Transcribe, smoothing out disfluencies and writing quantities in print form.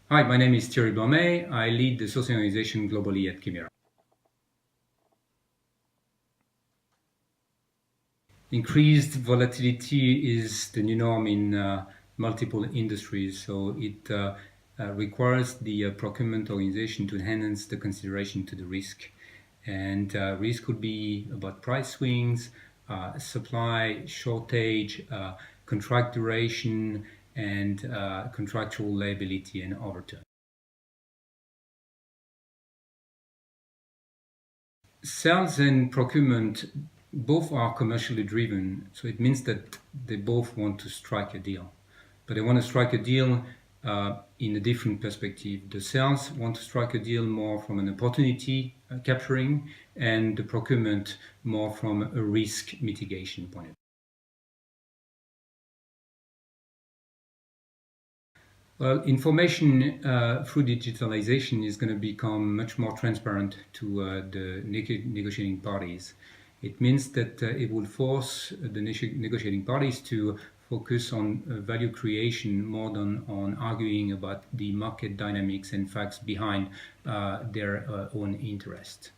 Hi, my name is Thierry Blomet. I lead the sales organization globally at CABL. Increased volatility is the new norm in multiple industries, so it requires the procurement organization to enhance the consideration to the risk. And risk could be about price swings, supply shortage, contract duration, and contractual liability and overturn. Sales and procurement both are commercially driven, so it means that they both want to strike a deal. But they want to strike a deal in a different perspective. The sales want to strike a deal more from an opportunity capturing, and the procurement more from a risk mitigation point of view. Well, information through digitalization is going to become much more transparent to the negotiating parties. It means that it will force the negotiating parties to focus on value creation more than on arguing about the market dynamics and facts behind their own interest.